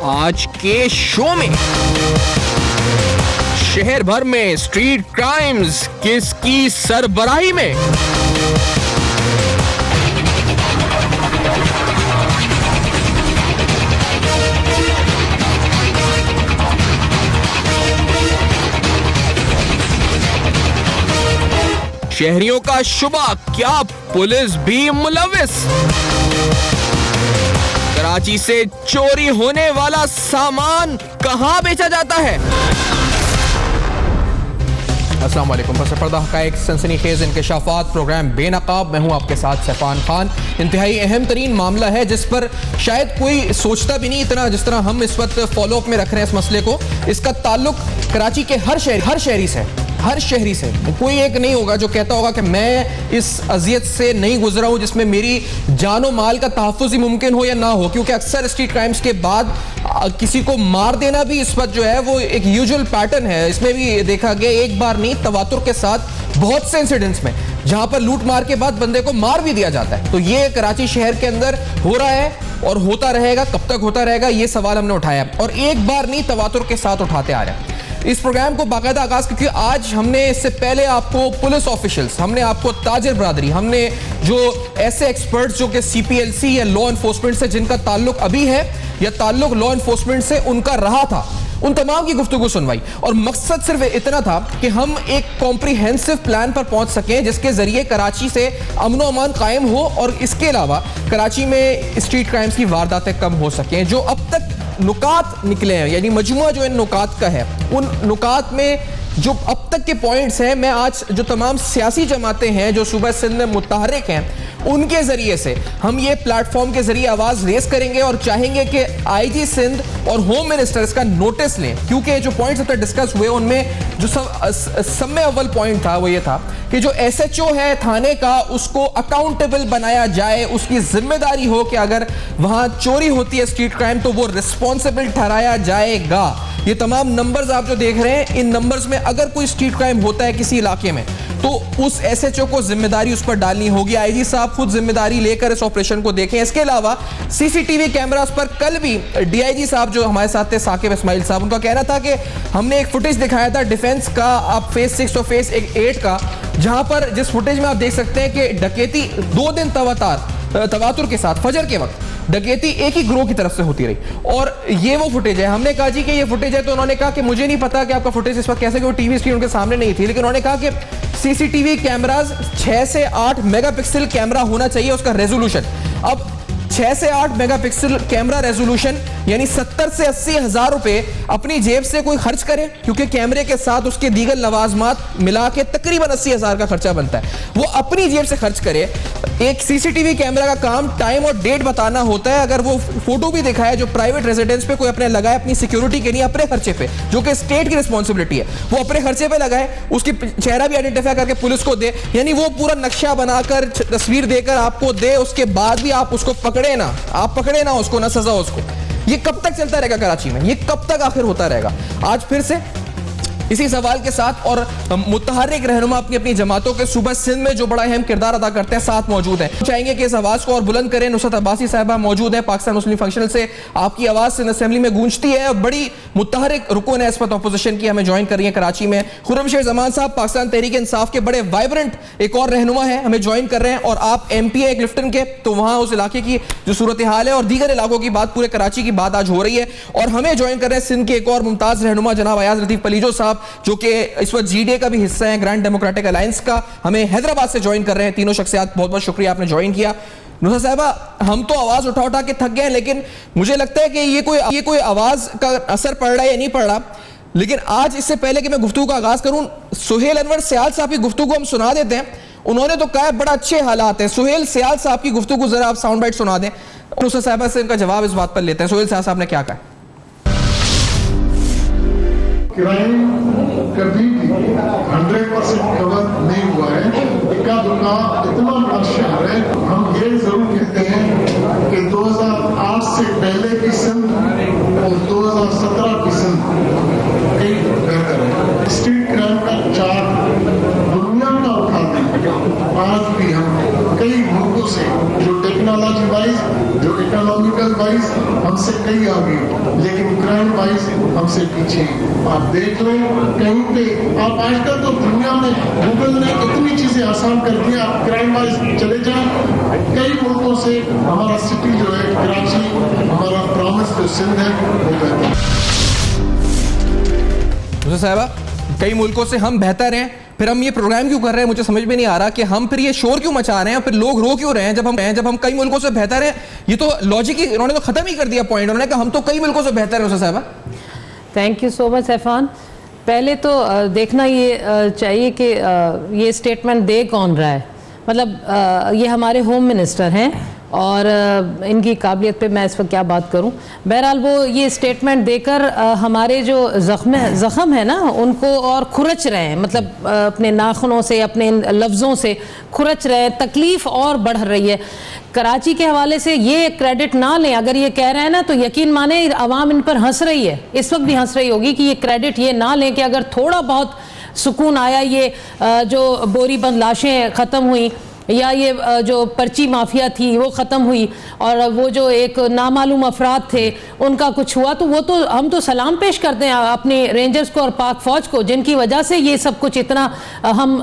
आज के शो में शहर भर में स्ट्रीट क्राइम्स किसकी सरबराही में? शहरियों का शुबा, क्या पुलिस भी मुलविस? कराची से चोरी होने वाला सामान कहां बेचा जाता है? अस्सलाम वालेकुम। पस पर्दा हक़ाइक़ सनसनीखेज़ इंकशाफ़ात प्रोग्राम बेनकाब। मैं हूं आपके साथ सैफान खान। इंतहाई अहम तरीन मामला है जिस पर शायद कोई सोचता भी नहीं इतना जिस तरह हम इस वक्त फॉलो अप में रख रहे हैं इस मसले को। इसका ताल्लुक कराची के हर शहरी से कोई एक नहीं होगा जो कहता होगा कि मैं इस अजियत से नहीं गुजरा हूं जिसमें मेरी जान और माल का तहफ़्फ़ुज़ ही मुमकिन हो या ना हो, क्योंकि अक्सर स्ट्रीट क्राइम्स के बाद किसी को मार देना भी इस वक्त जो है वो एक यूजुअल पैटर्न है। इसमें भी देखा गया एक बार नहीं तवातुर के साथ बहुत से इंसिडेंट्स में जहां पर लूट मार के बाद बंदे को मार भी दिया जाता है। तो ये कराची शहर के अंदर हो रहा है और होता रहेगा। कब तक होता रहेगा ये सवाल हमने उठाया और एक बार नहीं तवातुर के साथ उठाते आ रहे हैं इस प्रोग्राम को बाकायदा आगाज, क्योंकि आज हमने इससे पहले आपको पुलिस ऑफिशियल्स, हमने आपको ताजिर बरादरी, हमने जो ऐसे एक्सपर्ट्स जो कि सीपीएलसी या लॉ एनफोर्समेंट से जिनका ताल्लुक अभी है या ताल्लुक लॉ एनफोर्समेंट से उनका रहा था, उन तमाम की गुफ्तगू सुनवाई। और मकसद सिर्फ इतना था कि हम एक कॉम्प्रिहेंसिव प्लान पर पहुंच सकें जिसके जरिए कराची से अमन व अमान कायम हो और इसके अलावा कराची में स्ट्रीट क्राइम्स की वारदातें कम हो सकें। जो अब तक नुकात निकले हैं, यानी मजमुआ जो इन नुकात का है, उन नुकात में जो अब तक के पॉइंट्स हैं, मैं आज जो तमाम सियासी जमातें हैं जो सूबा सिंध में मुतहरिक हैं उनके जरिए से हम ये प्लेटफॉर्म के जरिए आवाज रेस करेंगे और चाहेंगे कि आईजी सिंध और होम मिनिस्टर इसका नोटिस लें, क्योंकि जो पॉइंट्स अब तक डिस्कस हुए उनमें जो सब में अव्वल पॉइंट था वो ये था कि जो एसएचओ है थाने का उसको अकाउंटेबल बनाया जाए, उसकी जिम्मेदारी हो कि अगर वहां चोरी होती है स्ट्रीट क्राइम तो वो रिस्पॉन्सिबल ठहराया जाएगा। ये तमाम नंबर्स आप जो देख रहे हैं, इन नंबर्स में अगर कोई स्ट्रीट क्राइम होता है किसी इलाके में तो उस एसएचओ को जिम्मेदारी उस पर डालनी होगी। आईजी साहब खुद जिम्मेदारी लेकर इस ऑपरेशन को देखें। इसके अलावा सीसीटीवी कैमरास पर कल भी डीआईजी साहब जो हमारे साथ थे साकिब इस्माइल साहब, उनका कहना था कि हमने एक फुटेज दिखाया था डिफेंस का, आप फेज 6 और फेज 8 का, जहां पर जिस फुटेज में आप देख सकते हैं कि डकैती 2 दिन तवातुर के साथ फजर के वक्त डकैती एक ही ग्रोह की तरफ से होती रही। और ये वो फुटेज है। हमने कहा जी कि ये फुटेज है, तो उन्होंने कहा कि मुझे नहीं पता कि आपका फुटेज इस वक्त कैसे, कि वो टीवी स्क्रीन उनके सामने नहीं थी, लेकिन उन्होंने कहा कि सीसीटीवी कैमरास 6 से 8 मेगापिक्सल कैमरा होना चाहिए उसका रेजोल्यूशन। अब 6 से 8 मेगापिक्सल कैमरा रेजोल्यूशन यानी 70 से 80 हजार रुपए अपनी जेब से कोई खर्च करे, क्योंकि कैमरे के साथ उसके दीगर लवाजमात मिला के तकरीबन 80 हजार का खर्चा बनता है, वो अपनी जेब से खर्च करे। एक सीसीटीवी कैमरा का काम टाइम और डेट बताना होता है। अगर वो फोटो भी दिखाए जो प्राइवेट रेजिडेंस पे कोई अपने लगाए अपनी सिक्योरिटी के नहीं, अपने खर्चे पे, जो कि स्टेट की रिस्पॉन्सिबिलिटी है, वो अपने खर्चे पे लगाए, उसकी चेहरा भी आइडेंटिफाई करके पुलिस को दे, यानी वो पूरा नक्शा बनाकर तस्वीर देकर आपको दे, उसके बाद भी आप उसको पकड़े ना उसको, ना सजा उसको। ये कब तक चलता रहेगा कराची में? ये कब तक आखिर होता रहेगा? आज फिर से इसी सवाल के साथ और मुतहर्रिक रहनुमा अपनी अपनी जमातों के सूबा सिंध में जो बड़ा अहम किरदार अदा करते हैं साथ मौजूद हैं। चाहेंगे कि इस आवाज को और बुलंद करें। नुसरत अब्बासी साहिबा मौजूद है, पाकिस्तान मुस्लिम फंक्शनल से आपकी आवाज सिंध असेंबली में गूंजती है और बड़ी मुतहर्रिक रुकन है इस वक्त अपोजिशन की, हमें ज्वाइन कर रही है कराची में। खुर्रमशेर जमान साहब पाकिस्तान तहरीक इंसाफ के बड़े वाइब्रेंट एक और रहनुमा है, हमें ज्वाइन कर रहे हैं। और आप MP है क्लिफ्टन के, तो वहां उस इलाके की जो सूरत हाल है और दीगर इलाकों की बात, पूरे कराची की बात आज हो रही है। और हमें ज्वाइन कर रहे हैं सिंध के एक और मुमताज रहनुमा जनाब अयाज लतीफ पलीजो साहब, जो कि इस वक्त GDA का भी हिस्सा है, ग्रैंड डेमोक्रेटिक अलायंस का, हमें हैदराबाद से ज्वाइन कर रहे हैं। तीनों शख्सियात बहुत बहुत शुक्रिया आपने ज्वाइन किया। नुसरत साहिबा, हम तो आवाज उठा उठा के थक गए, लेकिन मुझे लगता है कि ये कोई आवाज का असर पड़ रहा है या नहीं पड़ रहा। लेकिन आज इससे पहले कि मैं गुफ्तगू का आगाज करूं, सुहेल अनवर सियाल साहब की गुफ्तगू हम सुना देते हैं। उन्होंने तो कहा बड़ा अच्छे हालात हैं। सुहेल सियाल साहब की गुफ्तगू जरा आप साउंड बाइट सुना दें, नुसरत साहिबा से इनका जवाब इस बात पर लेते हैं। सुहेल सियाल साहब ने क्या कहा? क्राइम कभी भी 100% कवर नहीं हुआ है। इक्का दुक्का इतना बड़ा शहर है। हम ये जरूर कहते हैं कि 2008 से पहले की सिंध और 2017 की सिंध कई बेहतर है। स्ट्रीट क्राइम का चार्ट दुनिया का उठाते हैं। आज भी हम कई मुल्कों से जो टेक्नोलॉजी वाइज जो इकोनॉमिकल वाइज हमसे कहीं आगे, लेकिन क्राइम वाइज हमसे पीछे। आप देख लें कहीं पे, आप आजकल तो दुनिया में गूगल ने इतनी चीजें आसान कर दी, आप क्राइम वाइज चले जाएं, कई मुल्कों से हमारा सिटी जो है कराची, हमारा प्रॉमिस जो सिंध है वो बेहतर है। साहबा, कई मुल्कों से हम बेहतर हैं, फिर हम ये प्रोग्राम क्यों कर रहे हैं? मुझे समझ में नहीं आ रहा कि हम फिर ये शोर क्यों मचा रहे हैं, फिर लोग रो क्यों रहे हैं जब हम कई मुल्कों से बेहतर हैं। ये तो लॉजिक ही उन्होंने तो खत्म ही कर दिया पॉइंट। उन्होंने कहा हम तो कई मुल्कों से बेहतर हैं। साहबा, थैंक यू सो मच सैफान। पहले तो देखना ये चाहिए कि ये स्टेटमेंट दे कौन रहा है। मतलब ये हमारे होम मिनिस्टर हैं और इनकी काबिलियत पे मैं इस वक्त क्या बात करूं। बहरहाल वो ये स्टेटमेंट देकर हमारे जो ज़ख़म है ना उनको और खुरच रहे हैं, मतलब अपने नाखूनों से, अपने लफ्ज़ों से खुरच रहे हैं, तकलीफ़ और बढ़ रही है। कराची के हवाले से ये क्रेडिट ना लें, अगर ये कह रहे हैं ना तो यकीन माने आवाम इन पर हंस रही है, इस वक्त भी हंस रही होगी कि ये क्रेडिट ये ना लें कि अगर थोड़ा बहुत सुकून आया, ये जो बोरीबंद लाशें ख़त्म हुई या ये जो पर्ची माफिया थी वो ख़त्म हुई और वो जो एक नामालूम अफराद थे उनका कुछ हुआ, तो वो तो हम तो सलाम पेश करते हैं अपने रेंजर्स को और पाक फ़ौज को, जिनकी वजह से ये सब कुछ इतना हम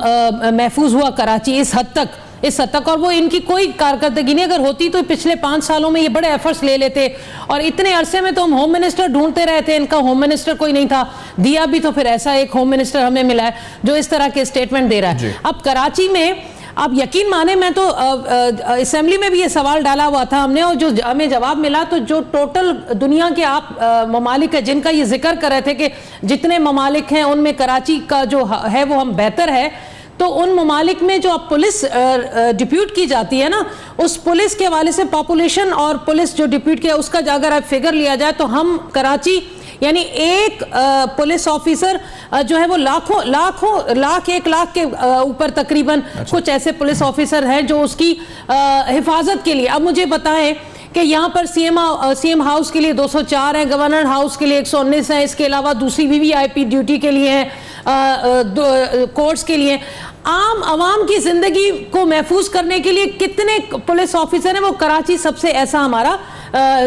महफूज हुआ कराची इस हद तक। और वो इनकी कोई कारकर्दगी नहीं, अगर होती तो पिछले 5 सालों में ये बड़े एफर्ट्स ले लेते। और इतने अरसे में तो हम होम मिनिस्टर ढूंढते रहे थे, इनका होम मिनिस्टर कोई नहीं था, दिया भी तो फिर ऐसा एक होम मिनिस्टर हमें मिला है जो इस तरह के स्टेटमेंट दे रहा है। अब कराची में आप यकीन माने, मैं तो असेंबली में भी ये सवाल डाला हुआ था हमने और जो हमें जवाब मिला, तो जो टोटल दुनिया के आप ममालिक है जिनका ये जिक्र कर रहे थे कि जितने ममालिक हैं उनमें कराची का जो है वो हम बेहतर है, तो उन ममालिक में जो अब पुलिस डिप्यूट की जाती है ना, उस पुलिस के हवाले से पॉपुलेशन और पुलिस जो डिप्यूट किया उसका अगर आप फिगर लिया जाए तो हम कराची यानी एक पुलिस ऑफिसर जो है वो लाख 1 लाख के ऊपर तकरीबन कुछ ऐसे पुलिस ऑफिसर हैं जो उसकी हिफाजत के लिए। अब मुझे बताएं कि यहाँ पर सीएम हाउस के लिए 204 हैं, गवर्नर हाउस के लिए 119 हैं, इसके अलावा दूसरी वीवीआईपी ड्यूटी के लिए हैं, कोर्ट्स के लिए। आम आवाम की जिंदगी को महफूज करने के लिए कितने पुलिस ऑफिसर हैं? वो कराची सबसे ऐसा हमारा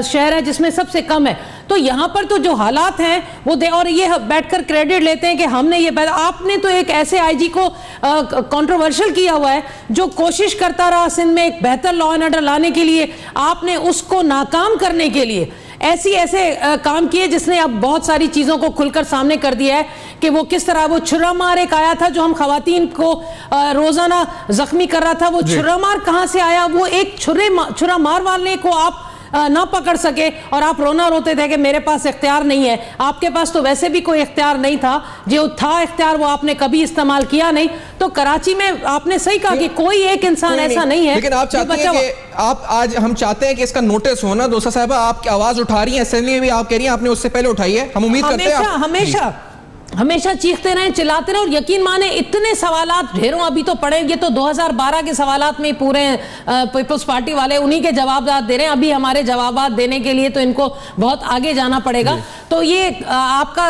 शहर है जिसमें सबसे कम है। तो यहाँ पर तो जो हालात हैं वो और ये बैठकर क्रेडिट लेते हैं कि हमने ये, आपने तो एक ऐसे आईजी को कंट्रोवर्शियल किया हुआ है जो कोशिश करता रहा सिंध में एक बेहतर लॉ एंड ऑर्डर लाने के लिए, आपने उसको नाकाम करने के लिए ऐसे काम किए जिसने अब बहुत सारी चीज़ों को खुलकर सामने कर दिया है कि वो किस तरह वो छुरा मार एक आया था जो हम खवातीन को रोजाना जख्मी कर रहा था। वो छुरा मार कहाँ से आया? वो एक छुरा मार वाले को आप ना पकड़ सके और आप रोते थे कि मेरे पास इख्तियार नहीं है। आपके पास तो वैसे भी कोई इख्तियार नहीं था, जो था इख्तियार वो आपने कभी इस्तेमाल किया नहीं। तो कराची में आपने सही कहा कि कोई एक इंसान ऐसा नहीं है। लेकिन आप चाहते हैं कि आप आज हम चाहते हैं कि इसका नोटिस होना। दोसा साहबा, आप आवाज उठा रही हैं असेंबली में भी, आप कह रही हैं आपने उससे पहले उठाई है। हम उम्मीद करते हैं हमेशा चीखते रहे, चिल्लाते रहे। और यकीन माने इतने सवालात ढेरों अभी तो पड़े, ये तो 2012 के सवालात में पूरे पीपल्स पार्टी वाले उन्हीं के जवाब दे रहे हैं। अभी हमारे जवाब देने के लिए तो इनको बहुत आगे जाना पड़ेगा। तो ये आपका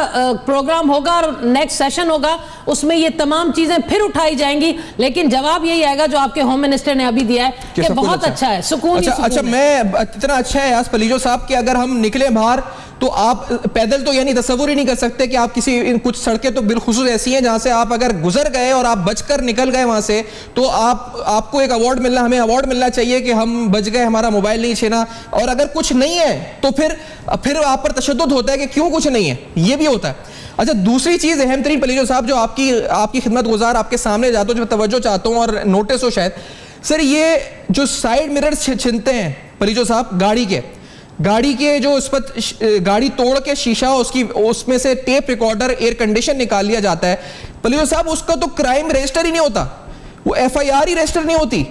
प्रोग्राम होगा और नेक्स्ट सेशन होगा, उसमें ये तमाम चीजें फिर उठाई जाएंगी, लेकिन जवाब यही आएगा जो आपके होम मिनिस्टर ने अभी दिया है कि बहुत अच्छा है, सुकून। अच्छा, मैं इतना अच्छा है यास पलीजो साहब कि अगर हम निकले बाहर तो आप पैदल तो यानी तस्वुर ही नहीं कर सकते कि आप कुछ सड़कें तो बिलखुसूस ऐसी हैं जहां से आप अगर गुजर गए और आप बचकर निकल गए वहां से तो आपको एक अवार्ड मिलना, हमें अवार्ड मिलना चाहिए कि हम बच गए, हमारा मोबाइल नहीं छीना। और अगर कुछ नहीं है तो फिर आप पर तशद्दुद होता है कि क्यों कुछ नहीं है, ये भी होता है। अच्छा, दूसरी चीज अहम तरीन पलीजो साहब जो आपकी खिदमत गुजार आपके सामने जाता हूं, जो तवज्जो चाहता हूं और नोटिस हो शायद सर, ये जो साइड मिरर छिनते हैं पलीजो साहब गाड़ी के जो उस पर गाड़ी तोड़ के शीशा उसमें से टेप रिकॉर्डर, एयर कंडीशन निकाल लिया जाता है पलीजो साहब, उसका तो क्राइम रजिस्टर ही नहीं होता, वो FIR ही रजिस्टर नहीं होती।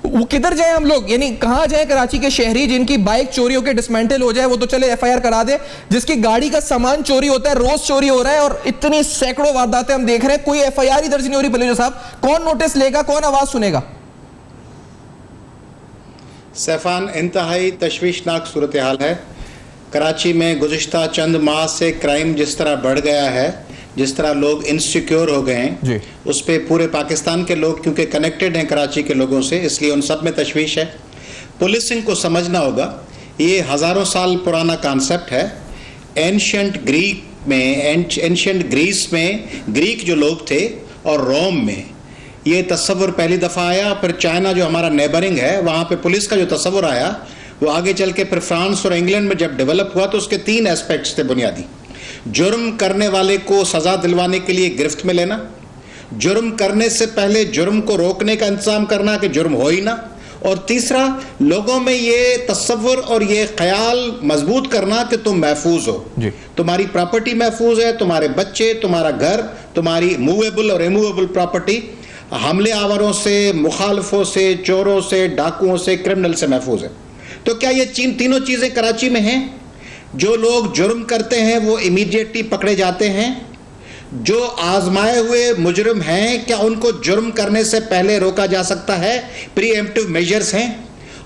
वो किधर जाए हम लोग, यानी कहां जाए कराची के शहरी जिनकी बाइक चोरी होकर डिसमेंटल हो जाए वो तो चले FIR करा दे, जिसकी गाड़ी का सामान चोरी होता है, रोज चोरी हो रहा है और इतनी सैकड़ों वारदातें हम देख रहे हैं, कोई FIR ही दर्ज नहीं हो रही पलीजो साहब। कौन नोटिस लेगा, कौन आवाज सुनेगा? सैफान, इंतहाई तशवीशनाक सूरत हाल है। कराची में गुज़िश्ता चंद माह से क्राइम जिस तरह बढ़ गया है, जिस तरह लोग इनसिक्योर हो गए हैं, उस पर पूरे पाकिस्तान के लोग क्योंकि कनेक्टेड हैं कराची के लोगों से, इसलिए उन सब में तशवीश है। पुलिसिंग को समझना होगा ये हज़ारों साल पुराना कॉन्सेप्ट है। एंशियंट ग्रीस में ग्रीक जो लोग थे और रोम में ये तस्वुर पहली दफ़ा आया। फिर चाइना जो हमारा नेबरिंग है वहाँ पे पुलिस का जो तस्वुर आया वो आगे चल के फिर फ्रांस और इंग्लैंड में जब डेवलप हुआ तो उसके 3 एस्पेक्ट्स थे बुनियादी। जुर्म करने वाले को सज़ा दिलवाने के लिए गिरफ्त में लेना, जुर्म करने से पहले जुर्म को रोकने का इंतजाम करना कि जुर्म हो ही ना, और तीसरा लोगों में ये तस्वुर और ये ख्याल मजबूत करना कि तुम महफूज हो, तुम्हारी प्रॉपर्टी महफूज है, तुम्हारे बच्चे, तुम्हारा घर, तुम्हारी मूवेबल और इमूवेबल प्रॉपर्टी हमले आवरों से, मुखालफों से, चोरों से, डाकुओं से, क्रिमिनल से महफूज है। तो क्या ये तीनों चीज़ें कराची में हैं? जो लोग जुर्म करते हैं वो इमीडिएटली पकड़े जाते हैं, जो आजमाए हुए मुजरिम हैं क्या उनको जुर्म करने से पहले रोका जा सकता है, प्रीएम्प्टिव मेजर्स हैं।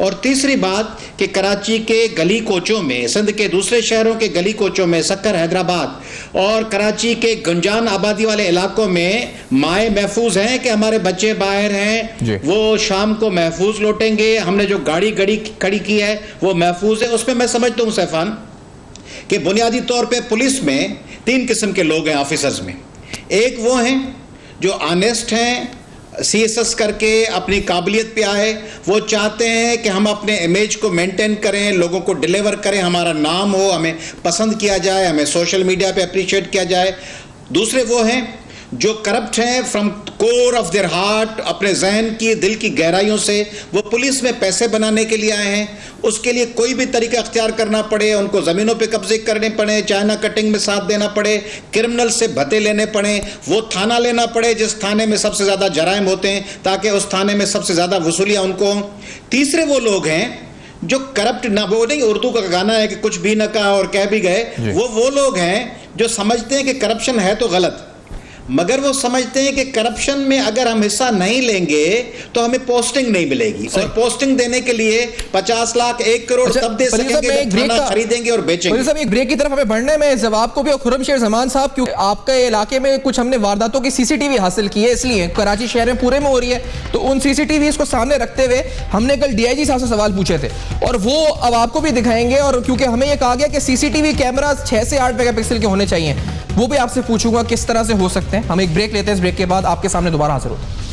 और तीसरी बात कि कराची के गली कोचों में, सिंध के दूसरे शहरों के गली कोचों में, सक्कर, हैदराबाद और कराची के गुंजान आबादी वाले इलाकों में माएँ महफूज हैं कि हमारे बच्चे बाहर हैं, वो शाम को महफूज लौटेंगे, हमने जो गाड़ी खड़ी की है वो महफूज है। उसमें मैं समझता हूँ सैफान कि बुनियादी तौर पे पुलिस में 3 किस्म के लोग हैं ऑफिसर्स में। एक वो हैं जो ऑनेस्ट हैं, CSS करके अपनी काबिलियत पे आए, वो चाहते हैं कि हम अपने इमेज को मेंटेन करें, लोगों को डिलीवर करें, हमारा नाम हो, हमें पसंद किया जाए, हमें सोशल मीडिया पे अप्रिशिएट किया जाए। दूसरे वो हैं जो करप्ट हैं from core of their heart, अपने जहन की, दिल की गहराइयों से वो पुलिस में पैसे बनाने के लिए आए हैं, उसके लिए कोई भी तरीका अख्तियार करना पड़े, उनको ज़मीनों पे कब्जे करने पड़े, चाइना कटिंग में साथ देना पड़े, क्रिमिनल से भत्ते लेने पड़े, वो थाना लेना पड़े जिस थाने में सबसे ज़्यादा जराइम होते हैं ताकि उस थाने में सबसे ज़्यादा वसूलियाँ उनको। तीसरे वो लोग हैं जो करप्ट ना, वो नहीं उर्दू का गाना है कि कुछ भी न कहा और कह भी गए, वो लोग हैं जो समझते हैं कि करप्शन है तो गलत, मगर वो समझते हैं कि करप्शन में अगर हम हिस्सा नहीं लेंगे तो हमें पोस्टिंग नहीं मिलेगी, और पोस्टिंग देने के लिए 50 लाख 1 करोड़ तब दे सकेंगे जब थाना खरीदेंगे और बेचेंगे। साहब एक ब्रेक की तरफ हमें बढ़ने में जवाब को भी, और खुर्रमशेर जमान साहब क्योंकि आपके इलाके में कुछ हमने वारदातों की CCTV हासिल की है, इसलिए कराची शहर में पूरे में हो रही है, तो उन CCTV को सामने रखते हुए हमने कल DIG साहब से सवाल पूछे थे और वो अब आपको भी दिखाएंगे। और क्योंकि हमें यह कहा गया कि CCTV कैमरा 6 से 8 मेगापिक्सल के होने चाहिए, वो भी आपसे पूछूंगा किस तरह से हो सकते हैं। हम एक ब्रेक लेते हैं, इस ब्रेक के बाद आपके सामने दोबारा हाजिर होते हैं।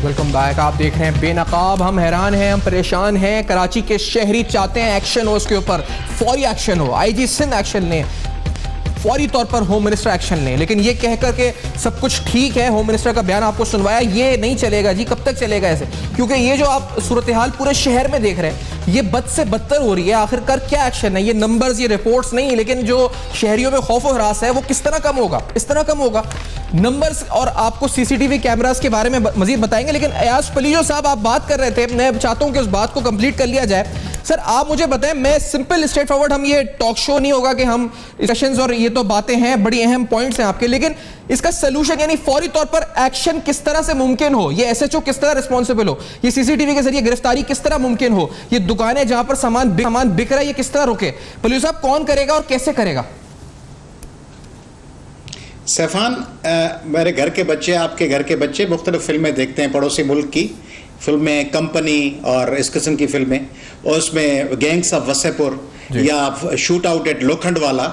Welcome back. आप देख रहे हैं बेनकाब। हम हैरान हैं, हम परेशान हैं। कराची के शहरी चाहते हैं एक्शन हो, उसके ऊपर फौरी एक्शन हो, IG सिंध एक्शन लें, फौरी तौर पर होम मिनिस्टर एक्शन लें। लेकिन ये कहकर के सब कुछ ठीक है, होम मिनिस्टर का बयान आपको सुनवाया, ये नहीं चलेगा जी। कब तक चलेगा ऐसे? क्योंकि ये जो आप सूरत हाल पूरे शहर में देख रहे हैं ये बद से बदतर हो रही है। आखिरकार क्या एक्शन है? ये नंबर्स, ये रिपोर्ट्स नहीं, लेकिन जो शहरियों में खौफ और हरास है वो किस तरह कम होगा, इस तरह कम होगा। नंबर्स और आपको CCTV कैमरास के बारे में मजीद बताएंगे, लेकिन अयाज पलीजो साहब आप बात कर रहे थे, मैं चाहता हूं कि उस बात को कंप्लीट कर लिया जाए। सर आप मुझे बताएं, मैं सिंपल स्ट्रेट फॉरवर्ड, हम ये टॉक शो नहीं होगा कि हम सेशंस और ये तो बातें हैं, बड़ी अहम पॉइंट्स हैं आपके, लेकिन इसका सोल्यूशन यानी फौरी तौर पर एक्शन किस तरह से मुमकिन हो, ये SHO किस तरह रिस्पॉन्सिबल हो, ये CCTV के जरिए गिरफ्तारी किस तरह मुमकिन हो, ये दुकानें जहां पर सामान बिक रहा है ये किस तरह रोके? पलीजो साहब कौन करेगा और कैसे करेगा? सैफान, मेरे घर के बच्चे, आपके घर के बच्चे मुख्तलिफ फिल्में देखते हैं, पड़ोसी मुल्क की फिल्में, कंपनी और इस किस्म की फिल्में, और उसमें गैंग्स ऑफ वसेपुर या शूट आउट एट लोखंडवाला,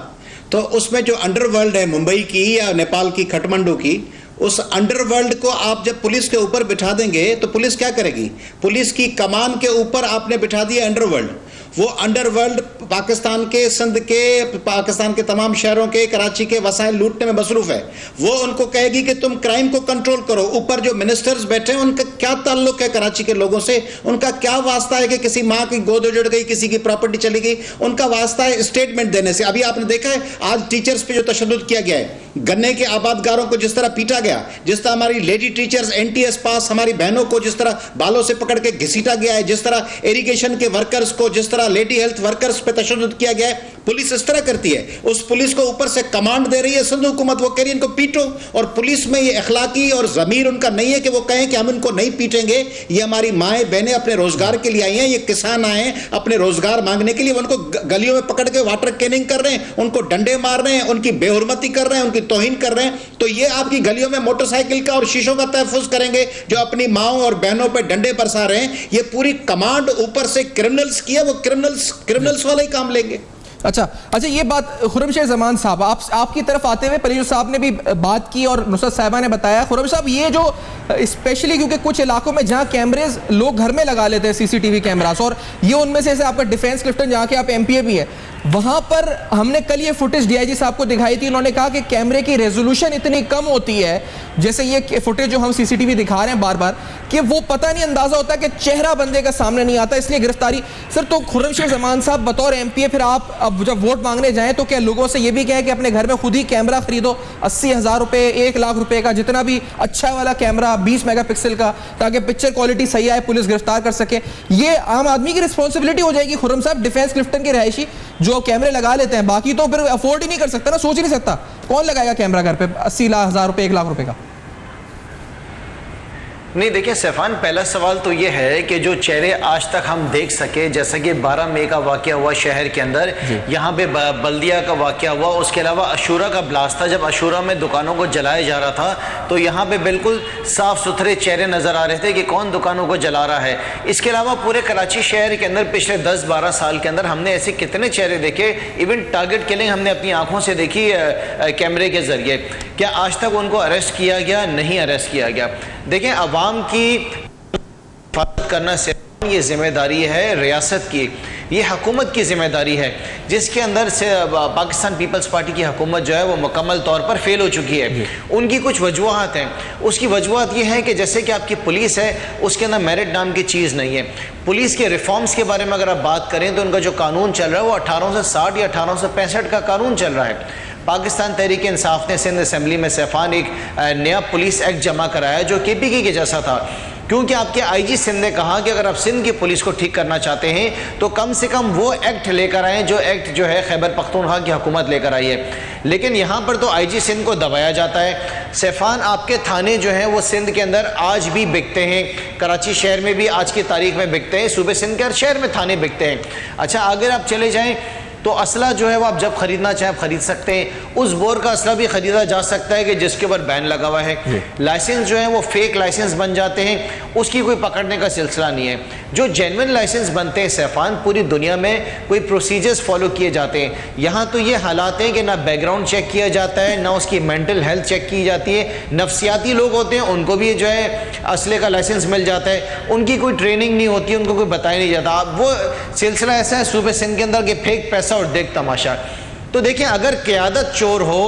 तो उसमें जो अंडरवर्ल्ड है मुंबई की या नेपाल की काठमांडू की, उस अंडरवर्ल्ड को आप जब पुलिस के ऊपर बिठा देंगे तो पुलिस क्या करेगी? पुलिस की कमान के ऊपर आपने बिठा दिया अंडरवर्ल्ड, वो अंडरवर्ल्ड पाकिस्तान के, सिंध के, पाकिस्तान के तमाम शहरों के, कराची के वसाइल लूटने में मसरूफ है। वो उनको कहेगी कि तुम क्राइम को कंट्रोल करो। ऊपर जो मिनिस्टर्स बैठे हैं उनका क्या ताल्लुक है कराची के लोगों से? उनका क्या वास्ता है कि किसी माँ की गोद उजड़ गई, किसी की प्रॉपर्टी चली गई? उनका वास्ता है स्टेटमेंट देने से। अभी आपने देखा है आज टीचर्स पे जो तशद्दुद किया गया है, गन्ने के आबादगारों को जिस तरह पीटा गया, जिस तरह हमारी लेडी टीचर्स NTS पास हमारी बहनों को जिस तरह बालों से पकड़ के घसीटा गया है, जिस तरह इरिगेशन के वर्कर्स को, जिस तरह लेडी हेल्थ वर्कर्स पे तशद्दुद किया गया है, पुलिस इस तरह करती है, उस पुलिस को ऊपर से कमांड दे रही है सिंध हुकूमत, वो कह रही है इनको पीटो, और पुलिस में ये अखलाकी और ज़मीर उनका नहीं है कि वो कहें कि हम इनको नहीं पीटेंगे। ये हमारी माएँ बहनें अपने रोजगार के लिए आई हैं, ये किसान आए हैं अपने रोजगार मांगने के लिए, उनको गलियों में पकड़ के वाटर कैनिंग कर रहे हैं, उनको डंडे मार रहे हैं, उनकी बेहुरमती कर रहे हैं, उनकी तौहीन कर रहे हैं। तो ये आपकी गलियों में मोटरसाइकिल का और शीशों का तहफ़्फ़ुज़ करेंगे जो अपनी माओं और बहनों पर डंडे बरसा रहे हैं। ये पूरी कमांड ऊपर से क्रिमिनल्स की है, वो क्रिमिनल्स वाला ही काम लेंगे। अच्छा, ये बात खुर्रमशेर जमान साहब आपकी तरफ आते हुए पलीजो साहब ने भी बात की और नुसरत साहिबा ने बताया। खुर्रम साहब, ये जो स्पेशली क्योंकि कुछ इलाकों में जहां कैमरेज लोग घर में लगा लेते हैं सीसीटीवी कैमरास, और ये उनमें से आपका डिफेंस क्लिफ्टन जहाँ के आप एमपीए भी है, वहां पर हमने कल ये फुटेज डीआईजी साहब को दिखाई थी। उन्होंने कहा कि कैमरे की रेजोल्यूशन इतनी कम होती है, जैसे ये फुटेज जो हम सीसीटीवी दिखा रहे हैं बार बार, कि वो पता नहीं अंदाजा होता कि चेहरा बंदे का सामने नहीं आता, इसलिए गिरफ्तारी। सर, तो खुर्रमशेर जमान साहब बतौर एमपीए फिर आप अब जब वोट मांगने जाएं तो क्या लोगों से ये भी कहें कि अपने घर में खुद ही कैमरा खरीदो, 80,000 रुपए 1 लाख रुपए का, जितना भी अच्छा वाला कैमरा 20 मेगापिक्सल का, ताकि पिक्चर क्वालिटी सही आए, पुलिस गिरफ्तार कर सके। ये आम आदमी की रिस्पॉन्सिबिलिटी हो जाएगी खुर्रम साहब, डिफेंस क्लिफ्टन के रहायशी जो कैमरे लगा लेते हैं, बाकी तो फिर अफोर्ड ही नहीं कर सकता ना, सोच ही नहीं सकता कौन लगाएगा कैमरा घर पे 80,000 रुपए 1 लाख रुपए का। नहीं, देखिए सैफान, पहला सवाल तो ये है कि जो चेहरे आज तक हम देख सके, जैसा कि 12 मई का वाकया हुआ शहर के अंदर, यहाँ पे बल्दिया का वाकया हुआ, उसके अलावा अशूरा का ब्लास्ट था, जब अशूरा में दुकानों को जलाया जा रहा था तो यहाँ पे बिल्कुल साफ सुथरे चेहरे नज़र आ रहे थे कि कौन दुकानों को जला रहा है। इसके अलावा पूरे कराची शहर के अंदर पिछले 10-12 साल के अंदर हमने ऐसे कितने चेहरे देखे, इवन टारगेट किलिंग हमने अपनी आंखों से देखी कैमरे के जरिए। क्या आज तक उनको अरेस्ट किया गया? नहीं अरेस्ट किया गया। देखें, अवाम की हिफाजत करना से ये जिम्मेदारी है रियासत की, ये हुकूमत की जिम्मेदारी है, जिसके अंदर से पाकिस्तान पीपल्स पार्टी की हुकूमत जो है वो मुकम्मल तौर पर फेल हो चुकी है। उनकी कुछ वजूहात हैं, उसकी वजूहात ये हैं कि जैसे कि आपकी पुलिस है, उसके अंदर मेरिट नाम की चीज़ नहीं है। पुलिस के रिफॉर्म्स के बारे में अगर आप बात करें तो उनका जो कानून चल रहा है वो 1860 या 1865 का कानून चल रहा है। पाकिस्तान तहरीक इंसाफ ने सिंध असम्बली में सैफान एक नया पुलिस एक्ट जमा कराया जो केपीके के जैसा था, क्योंकि आपके आईजी सिंध ने कहा कि अगर आप सिंध की पुलिस को ठीक करना चाहते हैं तो कम से कम वो एक्ट लेकर आए जो एक्ट जो है खैबर पख्तूनख्वा की हुकूमत लेकर आई है। लेकिन यहाँ पर तो आईजी सिंध को दबाया जाता है। सैफान, आपके थाने जो हैं वो सिंध के अंदर आज भी बिकते हैं, कराची शहर में भी आज की तारीख में बिकते हैं, सूबे सिंध के हर शहर में थाने बिकते हैं। अच्छा, अगर आप चले जाएँ तो असला जो है वो आप जब खरीदना चाहें आप खरीद सकते हैं। उस बोर का असला भी खरीदा जा सकता है कि जिसके ऊपर बैन लगा हुआ है। लाइसेंस जो है वो फेक लाइसेंस बन जाते हैं, उसकी कोई पकड़ने का सिलसिला नहीं है। जो जेन्युइन लाइसेंस बनते हैं सैफान, पूरी दुनिया में कोई प्रोसीजर्स फॉलो किए जाते हैं। यहाँ तो ये हालात हैं कि ना बैकग्राउंड चेक किया जाता है, ना उसकी मेंटल हेल्थ चेक की जाती है। नफ्सियाती लोग होते हैं उनको भी जो है असले का लाइसेंस मिल जाता है, उनकी कोई ट्रेनिंग नहीं होती, उनको कोई बताया नहीं जाता। वो सिलसिला ऐसा है सूबे सिंध के अंदर कि फेक पैसा और देख तमाशा। तो देखें, अगर क़यादत चोर हो,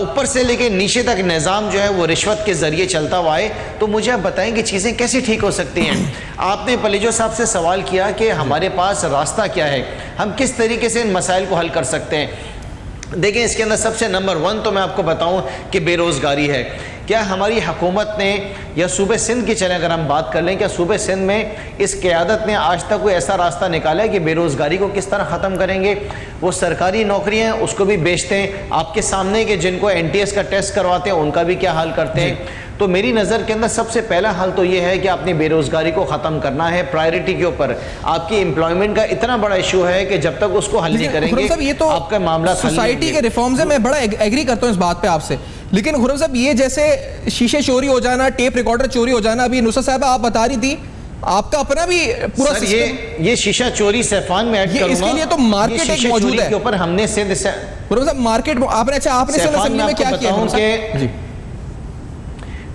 ऊपर से लेके नीचे तक निज़ाम जो है वो रिश्वत के ज़रिए चलता हुआ है, तो मुझे आप बताएं कि चीज़ें कैसे ठीक हो सकती हैं। आपने पलीजो साहब से सवाल किया कि हमारे पास रास्ता क्या है, हम किस तरीके से इन मसाइल को हल कर सकते हैं। देखें, इसके अंदर सबसे नंबर 1 तो मैं आपको बताऊं कि बेरोज़गारी है। क्या हमारी हुकूमत ने या सूबे सिंध की चलें अगर हम बात कर लें, क्या सूबे सिंध में इस क़यादत ने आज तक कोई ऐसा रास्ता निकाला है कि बेरोज़गारी को किस तरह ख़त्म करेंगे। वो सरकारी नौकरियां हैं उसको भी बेचते हैं, आपके सामने कि जिनको NTS का टेस्ट करवाते हैं उनका भी क्या हाल करते हैं। तो मेरी नज़र के अंदर सबसे पहला हल तो ये है कि आपने बेरोज़गारी को ख़त्म करना है। प्रायोरिटी के ऊपर आपकी एम्प्लॉयमेंट का इतना बड़ा इशू है कि जब तक उसको हल नहीं करेंगे ये तो आपका मामला सोसाइटी के रिफॉर्म्स है। मैं बड़ा एग्री करता हूँ इस बात पे आपसे, लेकिन खुर्रम साहब ये जैसे शीशे चोरी हो जाना, टेप रिकॉर्डर चोरी हो जाना, अभी नुसरत साहब आप बता रही थी आपका अपना भी पूरा सर, ये शीशा चोरी सैफान में ऐड करूंगा, इसके लिए तो मार्केट एक मौजूद है के ऊपर हमने सिंध से खुर्रम साहब मार्केट आपने सिंध असेंबली में क्या किया?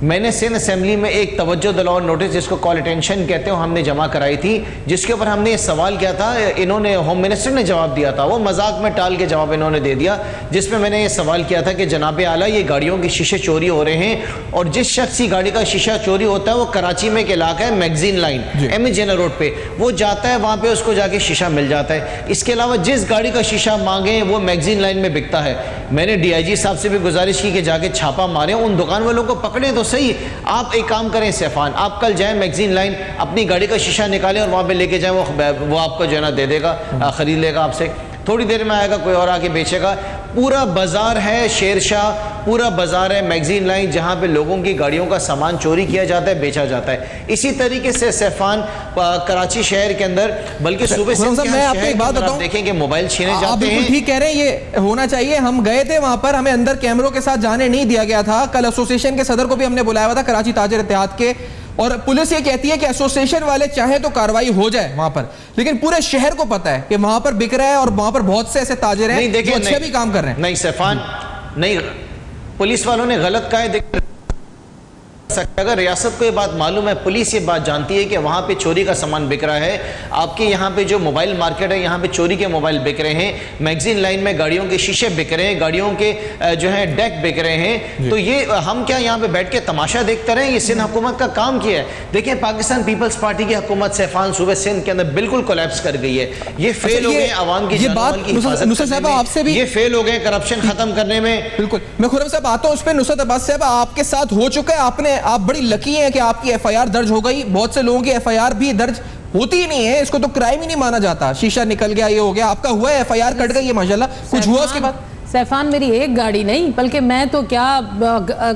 मैंने सिंध असेंबली में एक तवज्जो दिलाओ नोटिस, जिसको कॉल अटेंशन कहते हो, हमने जमा कराई थी, जिसके ऊपर हमने सवाल किया था। इन्होंने होम मिनिस्टर ने जवाब दिया था, वो मजाक में टाल के जवाब इन्होंने दे दिया, जिसमें मैंने ये सवाल किया था कि जनाब आला ये गाड़ियों के शीशे चोरी हो रहे हैं, और जिस शख्स की गाड़ी का शीशा चोरी होता है वो कराची में एक इलाका है मैगजीन लाइन एम जेना रोड पे, वो जाता है वहाँ पे उसको जाके शीशा मिल जाता है। इसके अलावा जिस गाड़ी का शीशा मांगे वो मैगजीन लाइन में बिकता है। मैंने DIG साहब से भी गुजारिश की कि जाके छापा मारे, उन दुकान वालों को पकड़े तो सही। आप एक काम करें सैफान, आप कल जाएं मैगजीन लाइन, अपनी गाड़ी का शीशा निकालें और वहाँ पे लेके जाएं, वो आपको जो है ना दे देगा, खरीद लेगा आपसे। थोड़ी देर में आएगा कोई और आके बेचेगा। पूरा बाजार है शेरशाह, पूरा बाजार है मैगजीन लाइन, जहां पे लोगों की गाड़ियों का सामान चोरी किया जाता है, बेचा जाता है। इसी तरीके से सैफान कराची शहर के अंदर, बल्कि सुबह से मैं आपको एक बात बताऊं, देखेंगे मोबाइल छीने जाते हैं। ठीक कह रहे हैं, ये होना चाहिए। हम गए थे वहां पर, हमें अंदर कैमरों के साथ जाने नहीं दिया गया था। कल एसोसिएशन के सदर को भी हमने बुलाया हुआ था, कराची ताजिर इत्तेहाद के, और पुलिस ये कहती है कि एसोसिएशन वाले चाहे तो कार्रवाई हो जाए वहां पर, लेकिन पूरे शहर को पता है कि वहां पर बिक रहा है और वहां पर बहुत से ऐसे ताजिर हैं जो अच्छे भी काम कर रहे हैं। नहीं सैफान, नहीं, पुलिस वालों ने गलत कहा है। अगर रियासत को ये बात मालूम है, पुलिस ये बात जानती है कि वहाँ पे चोरी का सामान बिक रहा है। आपके यहाँ पे जो मोबाइल मार्केट है, यहाँ पे चोरी के मोबाइल बिक रहे हैं, मैगजीन लाइन में गाड़ियों के शीशे बिक रहे हैं, गाड़ियों के जो है डेक बिक रहे हैं। तो ये हम क्या यहाँ पे बैठ के तमाशा देखते रहे? ये सिंध हुकूमत का काम किया है। देखिए पाकिस्तान पीपल्स पार्टी की हुकूमत सैफान सूबे सिंध के अंदर बिल्कुल कोलैप्स कर गई है। ये फेल हो गए आवाम की आपसे भी, ये फेल हो गए करप्शन खत्म करने में। बिल्कुल, मैं खुर्रम साहब आता हूँ उस पर। नुसरत अब्बास साहब, आपके साथ हो चुका है, आप बड़ी लकी हैं कि आपकी एफआईआर दर्ज हो गई। बहुत से लोगों की एफआईआर भी दर्ज होती ही नहीं है, इसको तो क्राइम ही नहीं माना जाता। शीशा निकल गया, ये हो गया, आपका हुआ है, एफआईआर कट गई है माशाल्लाह। कुछ हुआ उसके बाद? सैफान, मेरी एक गाड़ी नहीं, बल्कि मैं तो क्या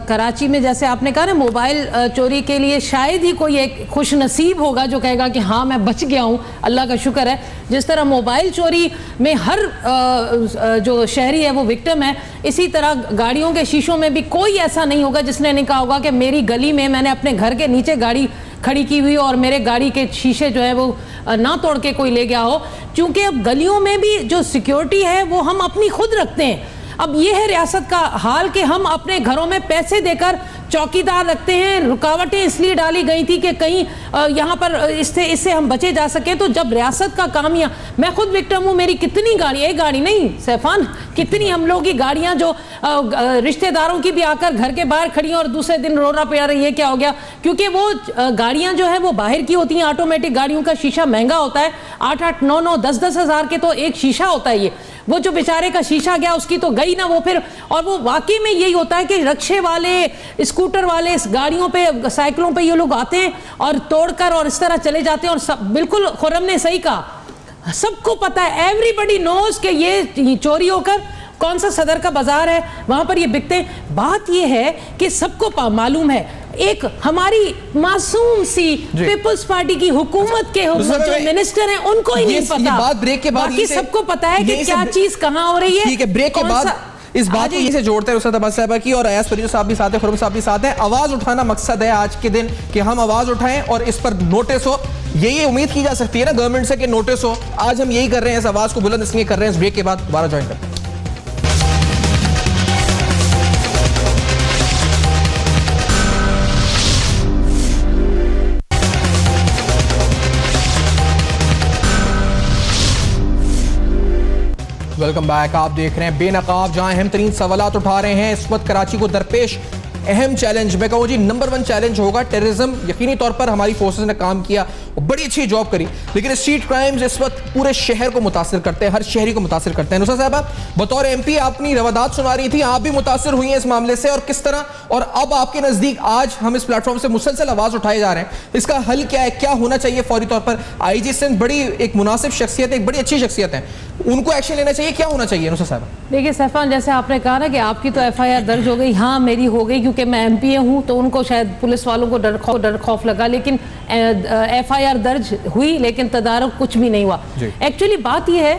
कराची में, जैसे आपने कहा ना, मोबाइल चोरी के लिए शायद ही कोई एक खुश नसीब होगा जो कहेगा कि हाँ मैं बच गया हूँ, अल्लाह का शुक्र है। जिस तरह मोबाइल चोरी में हर जो शहरी है वो विक्टिम है, इसी तरह गाड़ियों के शीशों में भी कोई ऐसा नहीं होगा जिसने नहीं कहा होगा कि मेरी गली में मैंने अपने घर के नीचे गाड़ी खड़ी की हुई और मेरे गाड़ी के शीशे जो है वो ना तोड़ के कोई ले गया हो। क्योंकि अब गलियों में भी जो सिक्योरिटी है वो हम अपनी खुद रखते हैं। अब ये है रियासत का हाल कि हम अपने घरों में पैसे देकर चौकीदार रखते हैं। रुकावटें इसलिए डाली गई थी कि कहीं यहाँ पर इससे हम बचे जा सके। तो जब रियासत का काम, मैं खुद विक्टिम हूँ, मेरी कितनी गाड़ी, एक गाड़ी नहीं सैफान, कितनी हम लोगों की गाड़ियाँ जो रिश्तेदारों की भी आकर घर के बाहर खड़ी हैं और दूसरे दिन रोना पड़ा रही है क्या हो गया, क्योंकि वो गाड़ियाँ जो है वो बाहर की होती हैं। ऑटोमेटिक गाड़ियों का शीशा महंगा होता है, 8-8, 9-9, 10-10 हज़ार के तो एक शीशा होता है। ये वो जो बेचारे का शीशा गया उसकी तो गई ना वो फिर। और वो वाकई में यही होता है कि रिक्शे वाले, स्कूटर वाले, इस गाड़ियों पे, साइकिलों पे ये लोग आते हैं और तोड़कर और इस तरह चले जाते हैं। और सब, बिल्कुल खुर्रम ने सही कहा, सबको पता है, एवरीबडी नोज कि ये चोरी होकर कौन सा सदर का बाजार है वहां पर ये बिकते हैं। बात ये है कि सबको मालूम है, एक हमारी मासूम सी पीपल्स पार्टी की हुकूमत के जो मिनिस्टर हैं उनको ही नहीं पता। बात ब्रेक के बाद बाकी सबको पता है कि क्या चीज कहां हो रही है। ठीक है, ब्रेक के बाद इस बात को से जोड़ते हैं नुसरत अब्बास साहबा की, और अयाज फरीदो साहब भी साथ हैं, खुर्रम साहब भी साथ हैं। आवाज उठाना मकसद है आज के दिन कि हम आवाज उठाएं और इस पर नोटिस हो। यही उम्मीद की जा सकती है ना गवर्नमेंट से कि नोटिस हो। आज हम यही कर रहे हैं, इस आवाज को बुलंद इसलिए कर रहे हैं। इस ब्रेक के बाद दोबारा ज्वाइन करते हैं। Welcome back. आप देख रहे हैं बेनकाब, जहां अहम तरीन सवालात उठा रहे हैं। इस वक्त कराची को दरपेश अहम चैलेंज, मैं कहूँ जी नंबर 1 चैलेंज होगा टेररिज्म। यकीनी तौर पर हमारी फोर्सेस ने काम किया, बड़ी अच्छी जॉब करी, लेकिन स्ट्रीट क्राइम्स इस वक्त पूरे शहर को मुतासिर करते हैं, हर शहरी को मुतासिर करते हैं। नुसरत साहब, बतौर MP अपनी रवादात सुना रही थी, आप भी मुतासिर हुई हैं इस मामले से, और किस तरह, और अब आपके नजदीक आज हम इस प्लेटफॉर्म से मुसलसल आवाज उठाए जा रहे हैं, इसका हल क्या है, क्या होना चाहिए फौरी तौर पर? IG सिंध बड़ी एक मुनासिब शख्सियत है, एक बड़ी अच्छी शख्सियत है, उनको एक्शन लेना चाहिए, क्या होना चाहिए नुसरत साहब? देखिए सैफान, जैसे आपने कहा ना कि आपकी तो FIR दर्ज हो गई, हाँ मेरी हो गई क्योंकि मैं MPA हूँ, तो उनको शायद पुलिस वालों को डर खौफ लगा, लेकिन FIR दर्ज हुई लेकिन तदारुक कुछ भी नहीं हुआ। एक्चुअली बात यह है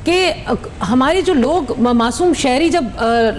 कि हमारे जो लोग मासूम शहरी जब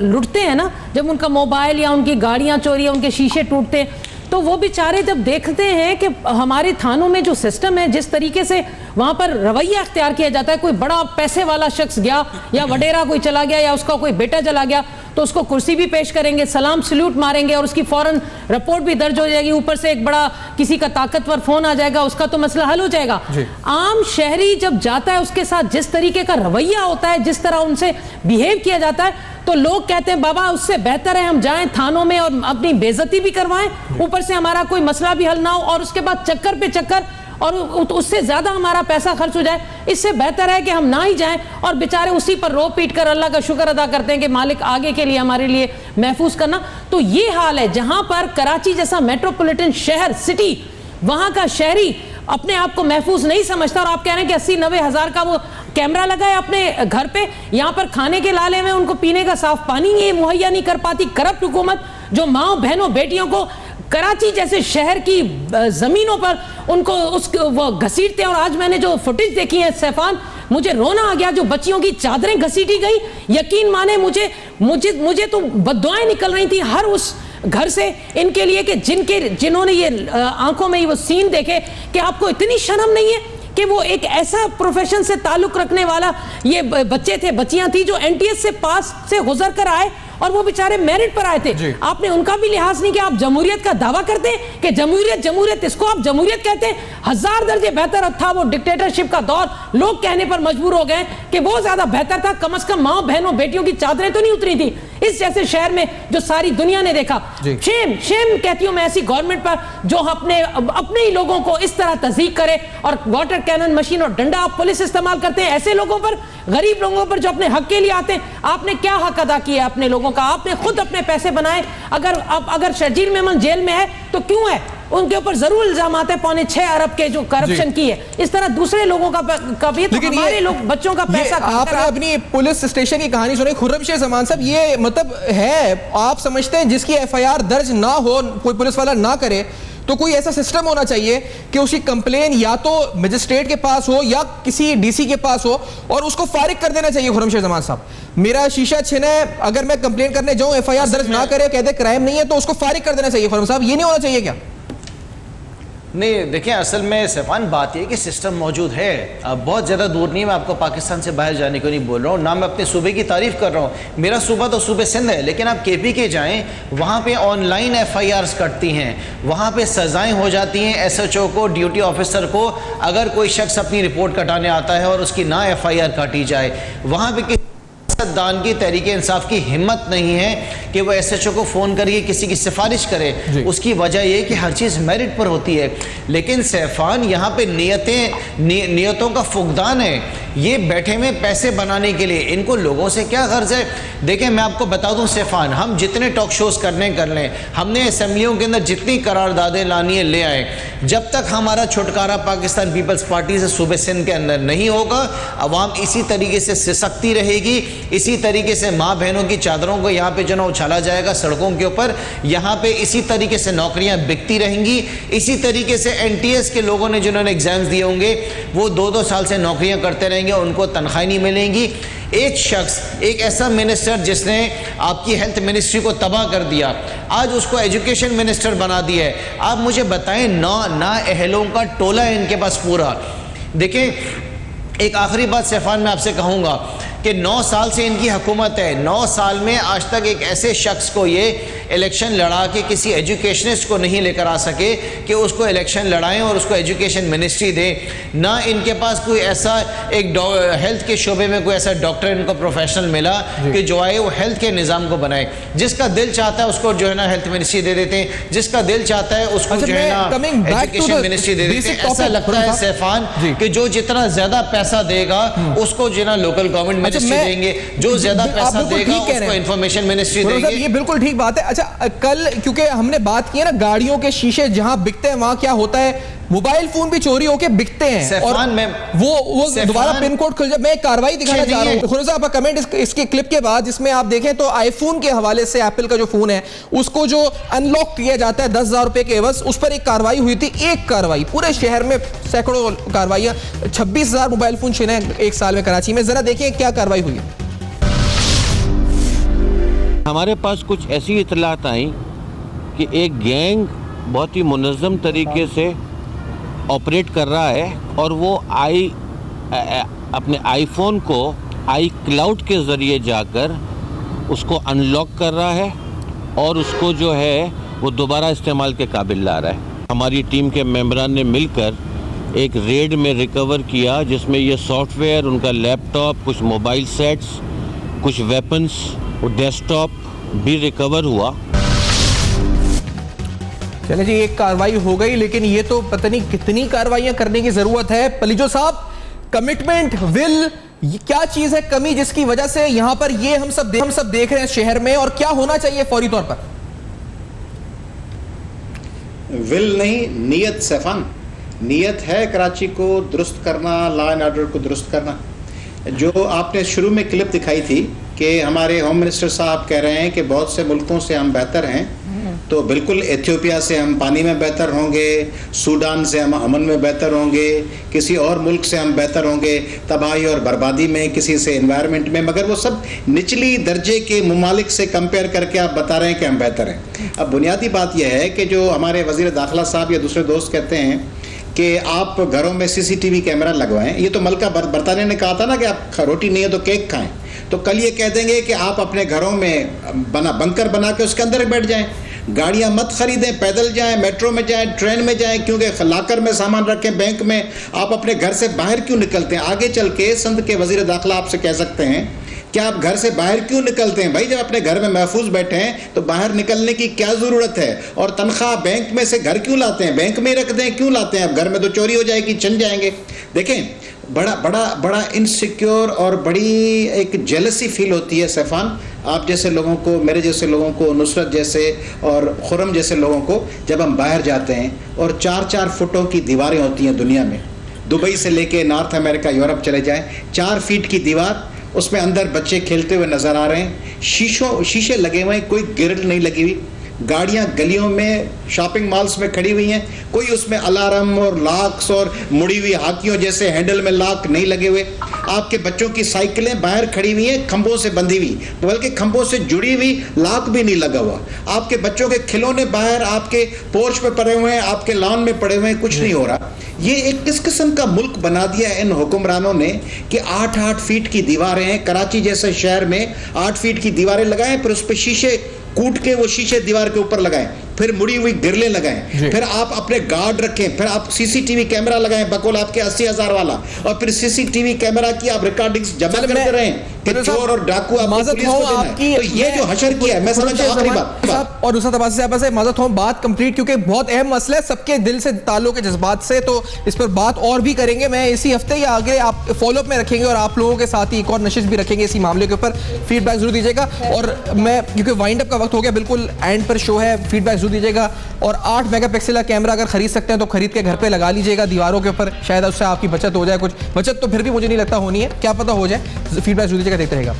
लुटते हैं ना, जब उनका मोबाइल या उनकी गाड़ियाँ चोरी या उनके शीशे टूटते हैं, तो वो बेचारे जब देखते हैं कि हमारे थानों में जो सिस्टम है, जिस तरीके से वहाँ पर रवैया अख्तियार किया जाता है, कोई बड़ा पैसे वाला शख्स गया या वडेरा कोई चला गया या उसका कोई बेटा चला गया, तो उसको कुर्सी भी पेश करेंगे, सलाम सल्यूट मारेंगे और उसकी फौरन रिपोर्ट भी दर्ज हो जाएगी, ऊपर से एक बड़ा किसी का ताकतवर फोन आ जाएगा, उसका तो मसला हल हो जाएगा। आम शहरी जब जाता है, उसके साथ जिस तरीके का रवैया होता है, जिस तरह उनसे बिहेव किया जाता है, तो लोग कहते हैं बाबा उससे बेहतर है हम जाएं थानों में और अपनी बेइज्जती भी करवाएं, ऊपर से हमारा कोई मसला भी हल ना हो और उसके बाद चक्कर पे चक्कर और उससे ज्यादा हमारा पैसा खर्च हो जाए। इससे बेहतर है कि हम ना ही जाएं और बेचारे उसी पर रो पीट कर अल्लाह का शुक्र अदा करते हैं कि मालिक आगे के लिए हमारे लिए महफूज करना। तो ये हाल है जहां पर कराची जैसा मेट्रोपॉलिटन शहर, सिटी, वहां का शहरी अपने आप को महफूज नहीं समझता, और आप कह रहे हैं कि 80-90 हज़ार का वो कैमरा लगा है अपने घर पे, यहाँ पर खाने के लाले में उनको पीने का साफ पानी ये मुहैया नहीं कर पाती। करप्ट हुकूमत जो माओ बहनों बेटियों को कराची जैसे शहर की जमीनों पर उनको वो घसीटते हैं। और आज मैंने जो फुटेज देखी है सैफान, मुझे रोना आ गया। जो बच्चियों की चादरें घसीटी गई, यकीन माने मुझे तो बद्दुआएं निकल रही थी हर उस घर से इनके लिए कि जिन्होंने ये आंखों में वो सीन देखे कि आपको इतनी शर्म नहीं है कि वो एक ऐसा प्रोफेशन से ताल्लुक रखने वाला ये बच्चे थे, बच्चियां थी जो एनटीएस से पास से गुजर कर आए और वो बेचारे मेरिट पर आए थे। आपने उनका भी लिहाज नहीं किया। आप जमहूरियत का दावा करते हैं कि जमहूरियत इसको आप जमहूरियत कहते हैं। 1000 दर्जे बेहतर था वो डिक्टेटरशिप का दौर। लोग कहने पर मजबूर हो गए कि वो ज्यादा बेहतर था। कम से कम माओ बहनों बेटियों की चादरें तो नहीं उतरी थी इस जैसे शहर में जो सारी दुनिया ने देखा। शेम कहती हूं मैं ऐसी गवर्नमेंट पर जो अपने ही लोगों को इस तरह तज़ीक करे और वाटर कैनन मशीन और डंडा आप पुलिस इस्तेमाल करते हैं ऐसे लोगों पर, गरीब लोगों पर जो अपने हक के लिए आते हैं। आपने क्या हक अदा किया अपने लोगों का? आपने खुद अपने पैसे बनाए। अगर शर्जील मेमन जेल में है तो क्यों है? उनके ऊपर जरूर इल्जाम आते हैं 6.25 अरब के जो करप्शन की है। इस तरह दूसरे लोगों का भी तो हमारे लोग बच्चों का पैसा। आपने अपनी पुलिस स्टेशन की कहानी सुनी खुर्रमशेर जमान साहब, ये मतलब है आप समझते हैं जिसकी एफआईआर दर्ज ना हो, कोई पुलिस वाला ना करे, तो कोई ऐसा सिस्टम होना चाहिए कि उसकी कंप्लेन या तो मजिस्ट्रेट के पास हो या किसी डीसी के पास हो और उसको फारिग कर देना चाहिए। खुर्रमशेर जमान साहब, मेरा शीशा छिना है, अगर मैं कंप्लेन करने जाऊं एफआईआर दर्ज ना करे, कहते क्राइम नहीं है, तो उसको फारिग कर देना चाहिए। खुर्रम साहब, ये नहीं होना चाहिए क्या? नहीं, देखिए असल में सैफान बात ये कि सिस्टम मौजूद है, अब बहुत ज़्यादा दूर नहीं। मैं आपको पाकिस्तान से बाहर जाने को नहीं बोल रहा हूँ, ना मैं अपने सूबे की तारीफ कर रहा हूँ। मेरा सूबा तो सूबे सिंध है, लेकिन आप केपी के जाएं, वहाँ पे ऑनलाइन एफआईआर्स कटती हैं, वहाँ पे सजाएं हो जाती हैं एसएचओ को, ड्यूटी ऑफिसर को, अगर कोई शख्स अपनी रिपोर्ट कटाने आता है और उसकी ना एफआईआर काटी जाए। वहाँ पे दान की तहरीक इंसाफ की हिम्मत नहीं है कि वो एसएचओ को फ़ोन करके किसी की सिफारिश करे। उसकी वजह ये कि हर चीज़ मेरिट पर होती है। लेकिन सैफान यहाँ पे नियतों का फुकदान है। ये बैठे में पैसे बनाने के लिए, इनको लोगों से क्या गर्ज है? देखें मैं आपको बता दूं सैफान, हम जितने टॉक शोज़ कर लें, हमने असम्बलियों के अंदर जितनी करारदादें लानी है ले आए, जब तक हमारा छुटकारा पाकिस्तान पीपल्स पार्टी से सूबे सिंध के अंदर नहीं होगा, अवाम इसी तरीके से सिसकती रहेगी, इसी तरीके से माँ बहनों की चादरों को यहाँ पे जो ना उछाला जाएगा सड़कों के ऊपर, यहाँ पे इसी तरीके से नौकरियाँ बिकती रहेंगी, इसी तरीके से एनटीएस के लोगों ने जिन्होंने एग्जाम्स दिए होंगे वो 2-2 साल से नौकरियाँ करते रहेंगे, उनको तनख्वाह नहीं मिलेंगी। एक शख्स, एक ऐसा मिनिस्टर जिसने आपकी हेल्थ मिनिस्ट्री को तबाह कर दिया, आज उसको एजुकेशन मिनिस्टर बना दिया है। आप मुझे बताएं, ना अहलों का टोला है इनके पास पूरा। देखें एक आखिरी बात सैफान मैं आपसे कहूँगा कि 9 साल से इनकी हुकूमत है, 9 साल में आज तक एक ऐसे शख्स को ये इलेक्शन लड़ा के किसी एजुकेशनिस्ट को नहीं लेकर आ सके कि उसको इलेक्शन लड़ाएं और उसको एजुकेशन मिनिस्ट्री दें। ना इनके पास कोई ऐसा एक हेल्थ के शोबे में कोई ऐसा डॉक्टर इनको प्रोफेशनल मिला कि जो आए वो हेल्थ के निज़ाम को बनाए। जिसका दिल चाहता है उसको जो है ना हेल्थ मिनिस्ट्री दे देते हैं, जिसका दिल चाहता है उसको जो है ना एजुकेशन मिनिस्ट्री दे देते हैं। ऐसा लगता है सैफान कि जो जितना ज्यादा पैसा देगा उसको जो है ना लोकल गवर्नमेंट मिनिस्ट्री देंगे, जो ज्यादा पैसा देगा उसको इंफॉर्मेशन मिनिस्ट्री देंगे। ये बिल्कुल ठीक बात है। अच्छा, कल क्योंकि हमने बात की है ना गाड़ियों के शीशे जहां बिकते हैं वहां क्या होता है, मोबाइल फोन भी चोरी होके बिकते हैं और वो दोबारा पिन कोड खुल जाए। मैं कार्रवाई दिखाना चाह रहा हूं। खुर्रम आपका कमेंट इसके क्लिप के बाद, जिसमें आप देखें तो आईफोन के हवाले से एप्पल का जो फोन है उसको जो अनलॉक किया जाता है 10,000 रुपए के एवज, उस पर एक कार्रवाई हुई थी। एक कार्रवाई, पूरे शहर में सैकड़ों कार्रवाइयां, 26,000 मोबाइल फोन छिने एक साल में कराची में। जरा देखिए क्या कार्रवाई हुई है। हमारे पास कुछ ऐसी इतलात आई कि एक गैंग बहुत ही मुनज़्ज़म तरीके से ऑपरेट कर रहा है और वो अपने आईफोन को iCloud के ज़रिए जाकर उसको अनलॉक कर रहा है और उसको जो है वो दोबारा इस्तेमाल के काबिल ला रहा है। हमारी टीम के मेंबरान ने मिलकर एक रेड में रिकवर किया जिसमें ये सॉफ्टवेयर, उनका लैपटॉप, कुछ मोबाइल सेट्स, कुछ वेपन्स, वो डेस्कटॉप भी रिकवर हुआ। चले जी, एक कार्रवाई हो गई, लेकिन ये तो पता नहीं कितनी कार्रवाइयां करने की जरूरत है। पलीजो साहब, कमिटमेंट, विल, ये क्या चीज है कमी जिसकी वजह से यहां पर ये हम सब देख रहे हैं शहर में, और क्या होना चाहिए फौरी तौर पर? विल नहीं, नीयत सैफान। नीयत है कराची को दुरुस्त करना, लॉ एंड ऑर्डर को दुरुस्त करना। जो आपने शुरू में क्लिप दिखाई थी कि हमारे होम मिनिस्टर साहब कह रहे हैं कि बहुत से मुल्कों से हम बेहतर हैं, तो बिल्कुल एथियोपिया से हम पानी में बेहतर होंगे, सूडान से हम अमन में बेहतर होंगे, किसी और मुल्क से हम बेहतर होंगे तबाही और बर्बादी में, किसी से एनवायरनमेंट में, मगर वो सब निचली दर्जे के ममालिक से कंपेयर करके आप बता रहे हैं कि हम बेहतर हैं। अब बुनियादी बात यह है कि जो हमारे वज़ीर दाखिला साहब या दूसरे दोस्त कहते हैं कि आप घरों में CCTV कैमरा लगवाएं, ये तो मलका बरतानिया ने कहा था ना कि आप रोटी नहीं है तो केक खाएं, तो कल ये कह देंगे कि आप अपने घरों में बंकर बना के उसके अंदर बैठ जाएं, गाड़ियां मत खरीदें, पैदल जाएं, मेट्रो में जाएं, ट्रेन में जाएं, क्योंकि लाकर में सामान रखें, बैंक में, आप अपने घर से बाहर क्यों निकलते हैं? आगे चल के संद के वजीर दाखिला आपसे कह सकते हैं कि आप घर से बाहर क्यों निकलते हैं? भाई जब अपने घर में महफूज बैठे हैं तो बाहर निकलने की क्या ज़रूरत है? और तनख्वाह बैंक में से घर क्यों लाते हैं? बैंक में ही रख दें, क्यों लाते हैं? अब घर में तो चोरी हो जाएगी, छिन जाएंगे। देखें, बड़ा इनसिक्योर और बड़ी एक जेलसी फील होती है सैफान, आप जैसे लोगों को, मेरे जैसे लोगों को, नुसरत जैसे और खुरम जैसे लोगों को, जब हम बाहर जाते हैं और 4-4 फुटों की दीवारें होती हैं दुनिया में, दुबई से लेके नॉर्थ अमेरिका, यूरोप चले जाएं, 4 फीट की दीवार, उसमें अंदर बच्चे खेलते हुए नजर आ रहे हैं, शीशे लगे हुए हैं, कोई ग्रिल नहीं लगी हुई, गाड़ियां गलियों में, शॉपिंग मॉल्स में खड़ी हुई हैं, कोई उसमें अलार्म और लॉक्स और मुड़ी हुई हाकियों जैसे हैंडल में लॉक नहीं लगे हुए, आपके बच्चों की साइकिलें बाहर खड़ी हुई हैं खंभों से बंधी हुई, बल्कि खंभों से जुड़ी हुई, लॉक भी नहीं लगा हुआ, आपके बच्चों के खिलौने बाहर आपके पोर्च पे पड़े हुए हैं, आपके लॉन में पड़े हुए हैं, कुछ नहीं हो रहा। ये एक किस किस्म का मुल्क बना दिया इन हुक्मरानों ने कि 8-8 फीट की दीवारें हैं, कराची जैसे शहर में 8 फीट की दीवारें लगाएं, फिर उस पर शीशे कूट के वो शीशे दीवार के ऊपर लगाएं, फिर मुड़ी हुई गिरलें लगाएं, फिर आप अपने गार्ड रखें, फिर आप CCTV कैमरा लगाएं बकौल आपके 80,000 वाला, और फिर CCTV कैमरा की आप रिकॉर्डिंग्स जमा करते रहें कि चोर और डाकू आपको पुलिस को देना है। तो ये जो हशर किया है, मैं समझता हूं आखिरी बात और दूसरा तबासी साहब से माजत हूं, बात कंप्लीट क्योंकि बहुत अहम मसला है, सबके दिल से ताल्लुक है जज्बात से, तो इस पर बात और भी करेंगे। मैं इसी हफ्ते या आगे आप फॉलोअप में रखेंगे और आप लोगों के साथ ही एक और नशिश भी रखेंगे इसी मामले के ऊपर, फीडबैक जरूर दीजिएगा। और मैं क्योंकि वाइंड अप का वक्त हो गया, बिल्कुल एंड पर शो है, फीडबैक जरूर दीजिएगा। और 8 मेगापिक्सल का कैमरा अगर खरीद सकते हैं तो खरीद के घर पे लगा लीजिएगा दीवारों के ऊपर, शायद उससे आपकी बचत हो जाए। कुछ बचत तो फिर भी मुझे नहीं लगता होनी है, क्या पता हो जाए। फीडबैक जरूर दीजिएगा, देखते रहेगा।